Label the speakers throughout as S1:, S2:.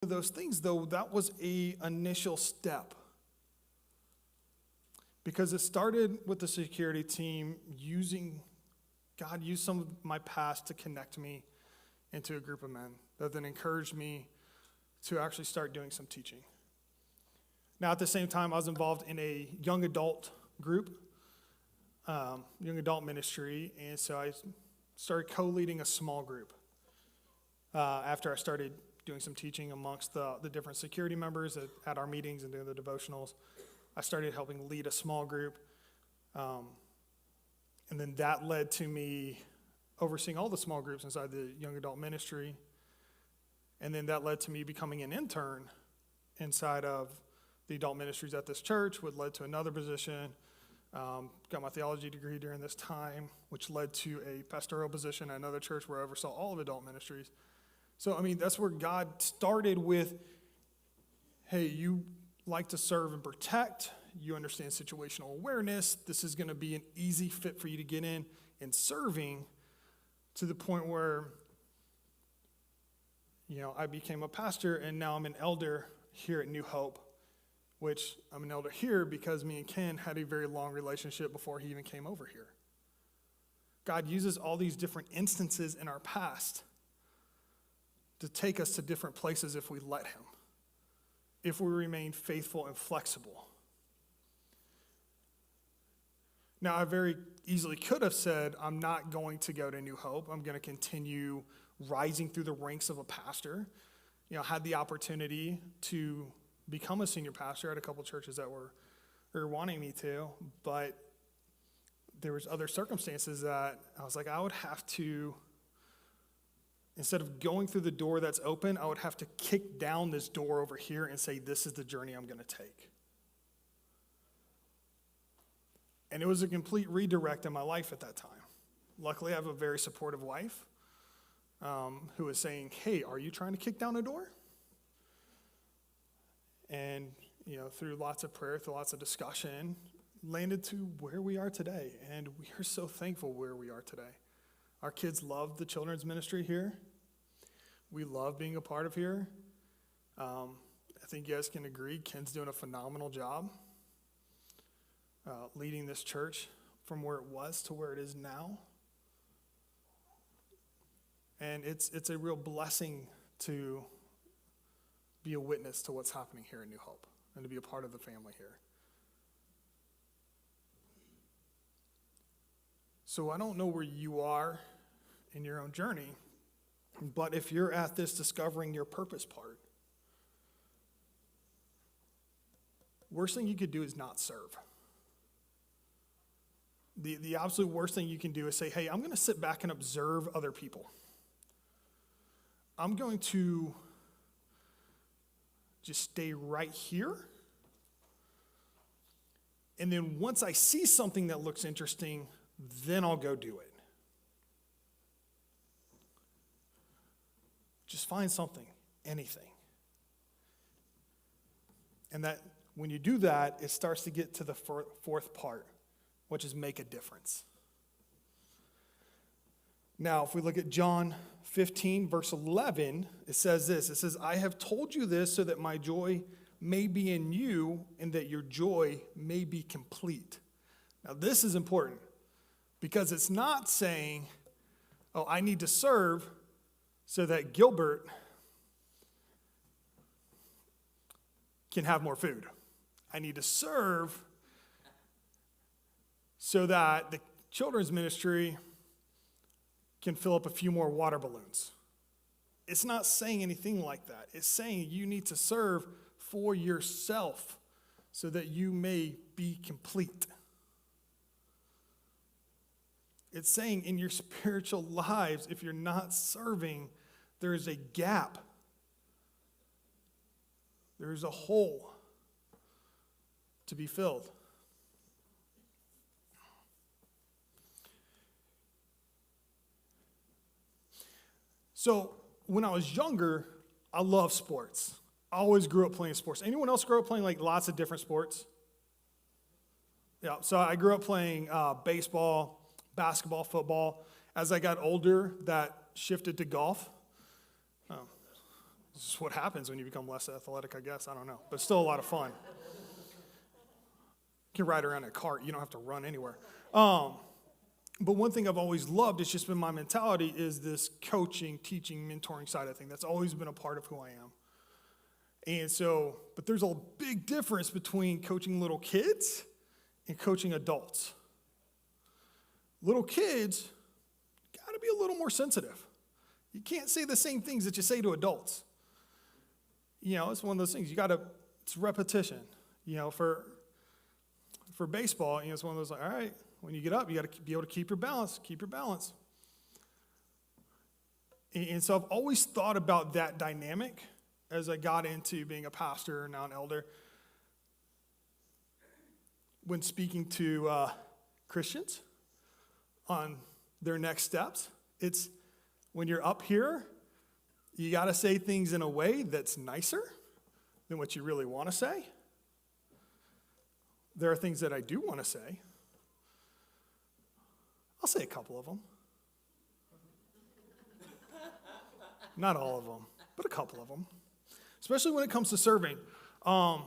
S1: those things, though, that was a initial step. Because it started with the security team God used some of my past to connect me into a group of men that then encouraged me to actually start doing some teaching. Now, at the same time, I was involved in a young adult group, young adult ministry, and so I started co-leading a small group after I started doing some teaching amongst the different security members at our meetings and doing the devotionals. I started helping lead a small group, and then that led to me overseeing all the small groups inside the young adult ministry, and then that led to me becoming an intern inside of the adult ministries at this church, which led to another position. Got my theology degree during this time, which led to a pastoral position at another church where I oversaw all of adult ministries. So, that's where God started with, hey, you like to serve and protect. You understand situational awareness. This is going to be an easy fit for you to get in serving, to the point where, I became a pastor, and now I'm an elder here at New Hope, which I'm an elder here because me and Ken had a very long relationship before he even came over here. God uses all these different instances in our past to take us to different places if we let him, if we remain faithful and flexible. Now, I very easily could have said, I'm not going to go to New Hope. I'm going to continue rising through the ranks of a pastor. Had the opportunity to become a senior pastor at a couple churches that were wanting me to, but there was other circumstances that I was like, I would have to, instead of going through the door that's open, I would have to kick down this door over here and say, this is the journey I'm going to take. And it was a complete redirect in my life at that time. Luckily, I have a very supportive wife who was saying, hey, are you trying to kick down a door? And, through lots of prayer, through lots of discussion, landed to where we are today. And we are so thankful where we are today. Our kids love the children's ministry here. We love being a part of here. I think you guys can agree, Ken's doing a phenomenal job leading this church from where it was to where it is now. And it's a real blessing to be a witness to what's happening here in New Hope and to be a part of the family here. So I don't know where you are in your own journey, but if you're at this discovering your purpose part, worst thing you could do is not serve. The absolute worst thing you can do is say, hey, I'm going to sit back and observe other people. I'm going to just stay right here. And then once I see something that looks interesting, then I'll go do it. Just find something, anything. And that when you do that, it starts to get to the fourth part, which is make a difference. Now, if we look at John 15, verse 11, it says this. It says, I have told you this so that my joy may be in you and that your joy may be complete. Now, this is important because it's not saying, oh, I need to serve so that Gilbert can have more food. I need to serve so that the children's ministry can fill up a few more water balloons. It's not saying anything like that. It's saying you need to serve for yourself so that you may be complete. It's saying in your spiritual lives, if you're not serving, there is a gap. There is a hole to be filled. So when I was younger, I loved sports. I always grew up playing sports. Anyone else grow up playing like lots of different sports? Yeah, so I grew up playing baseball, basketball, football. As I got older, that shifted to golf. This is what happens when you become less athletic, I guess. I don't know. But it's still a lot of fun. You can ride around in a cart. You don't have to run anywhere. But one thing I've always loved, it's just been my mentality, is this coaching, teaching, mentoring side of things. That's always been a part of who I am. And so, but there's a big difference between coaching little kids and coaching adults. Little kids got to be a little more sensitive. You can't say the same things that you say to adults. It's one of those things. It's repetition. For baseball, it's one of those, like, all right, when you get up, you got to be able to keep your balance. And so I've always thought about that dynamic as I got into being a pastor, now an elder. When speaking to Christians on their next steps, it's when you're up here, you got to say things in a way that's nicer than what you really want to say. There are things that I do want to say. I'll say a couple of them. Not all of them, but a couple of them. Especially when it comes to serving. I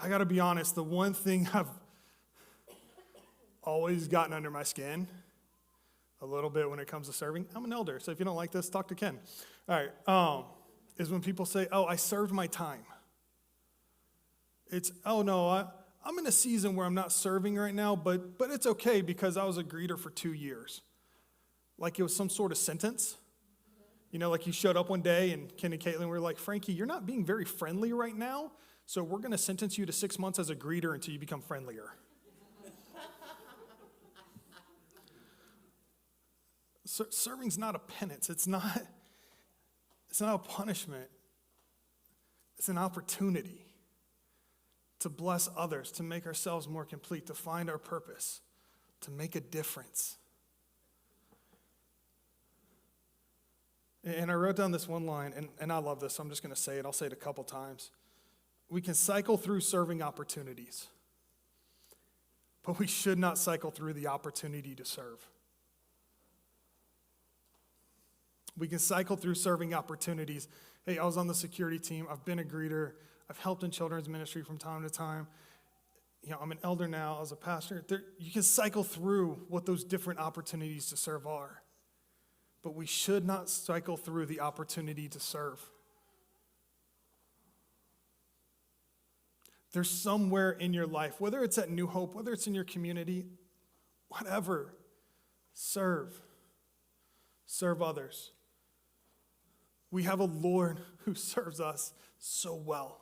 S1: got to be honest, the one thing I've always gotten under my skin a little bit when it comes to serving, I'm an elder, so if you don't like this, talk to Ken. All right, is when people say, oh, I served my time. It's, oh no, I'm in a season where I'm not serving right now, but it's okay because I was a greeter for 2 years. Like it was some sort of sentence. Like you showed up one day and Ken and Caitlin were like, Frankie, you're not being very friendly right now, so we're going to sentence you to 6 months as a greeter until you become friendlier. Serving's not a penance. It's not a punishment. It's an opportunity to bless others, to make ourselves more complete, to find our purpose, to make a difference. And I wrote down this one line, and I love this, so I'm just going to say it. I'll say it a couple times. We can cycle through serving opportunities, but we should not cycle through the opportunity to serve. We can cycle through serving opportunities. Hey, I was on the security team. I've been a greeter. I've helped in children's ministry from time to time. I'm an elder now. I was a pastor. You can cycle through what those different opportunities to serve are. But we should not cycle through the opportunity to serve. There's somewhere in your life, whether it's at New Hope, whether it's in your community, whatever, serve. Serve others. We have a Lord who serves us so well.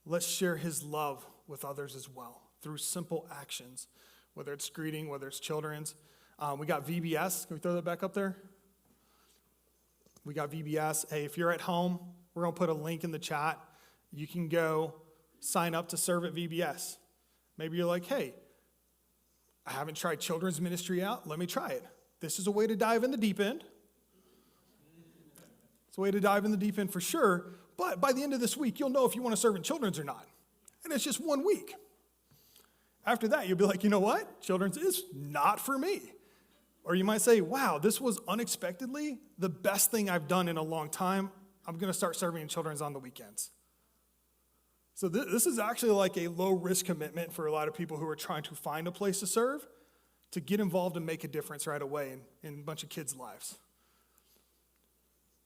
S1: Let's share his love with others as well through simple actions, whether it's greeting, whether it's children's. We got VBS. Can we throw that back up there? We got VBS. Hey, if you're at home, we're going to put a link in the chat. You can go sign up to serve at VBS. Maybe you're like, hey, I haven't tried children's ministry out. Let me try it. This is a way to dive in the deep end. It's a way to dive in the deep end for sure. But by the end of this week, you'll know if you want to serve in children's or not. And it's just 1 week. After that, you'll be like, you know what? Children's is not for me. Or you might say, wow, this was unexpectedly the best thing I've done in a long time. I'm going to start serving in children's on the weekends. So this is actually like a low-risk commitment for a lot of people who are trying to find a place to serve, to get involved and make a difference right away in a bunch of kids' lives.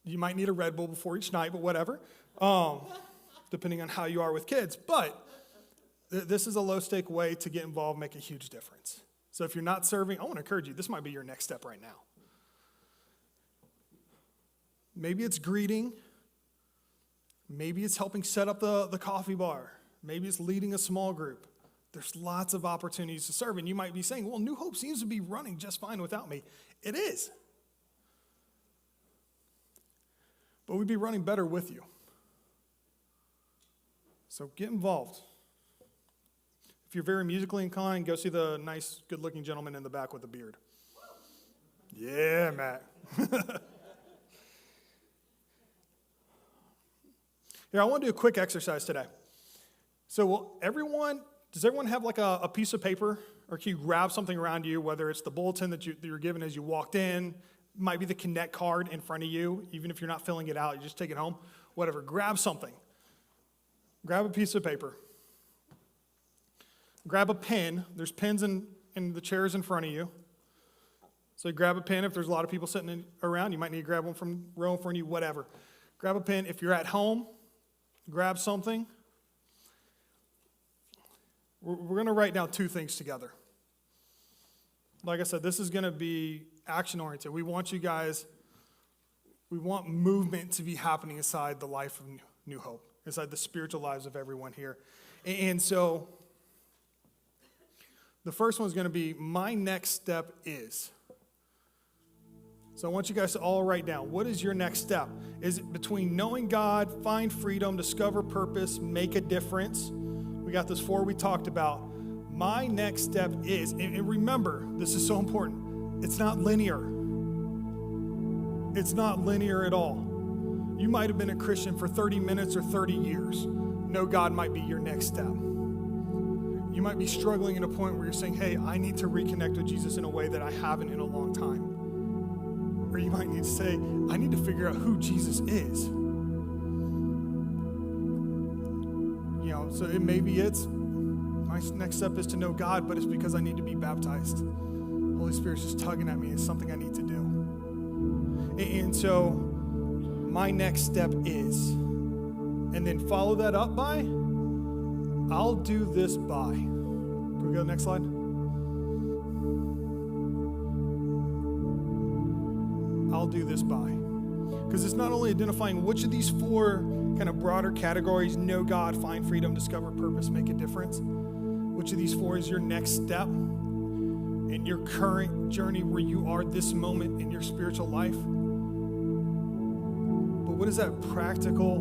S1: You might need a Red Bull before each night, but whatever, depending on how you are with kids. But this is a low-stake way to get involved, make a huge difference. So if you're not serving, I want to encourage you, this might be your next step right now. Maybe it's greeting. Maybe it's helping set up the coffee bar. Maybe it's leading a small group. There's lots of opportunities to serve. And you might be saying, well, New Hope seems to be running just fine without me. It is. But we'd be running better with you. So get involved. If you're very musically inclined, go see the nice, good-looking gentleman in the back with the beard. Yeah, Matt. Here, I want to do a quick exercise today. So does everyone have like a piece of paper? Or can you grab something around you, whether it's the bulletin that you're given as you walked in, Might be the Connect card in front of you, even if you're not filling it out, you just take it home, whatever. Grab something. Grab a piece of paper. Grab a pen. There's pens in the chairs in front of you. So grab a pen. If there's a lot of people sitting around, you might need to grab one from row in front of you, whatever. Grab a pen. If you're at home, grab something. We're going to write down 2 things together. Like I said, this is going to be action-oriented. We want movement to be happening inside the life of New Hope, inside the spiritual lives of everyone here. And so the first one is going to be, my next step is. So I want you guys to all write down, what is your next step? Is it between knowing God, find freedom, discover purpose, make a difference? We got those 4 we talked about. My next step is, and remember, this is so important, it's not linear. It's not linear at all. You might have been a Christian for 30 minutes or 30 years. Know God might be your next step. You might be struggling at a point where you're saying, hey, I need to reconnect with Jesus in a way that I haven't in a long time. Or you might need to say, I need to figure out who Jesus is. So maybe it's, my next step is to know God, but it's because I need to be baptized. Holy Spirit's just tugging at me. It's something I need to do. And so my next step is, and then follow that up by, I'll do this by. Can we go to the next slide? I'll do this by. Because it's not only identifying which of these 4 kind of broader categories, know God, find freedom, discover purpose, make a difference, which of these 4 is your next step in your current journey where you are this moment in your spiritual life. But what is that practical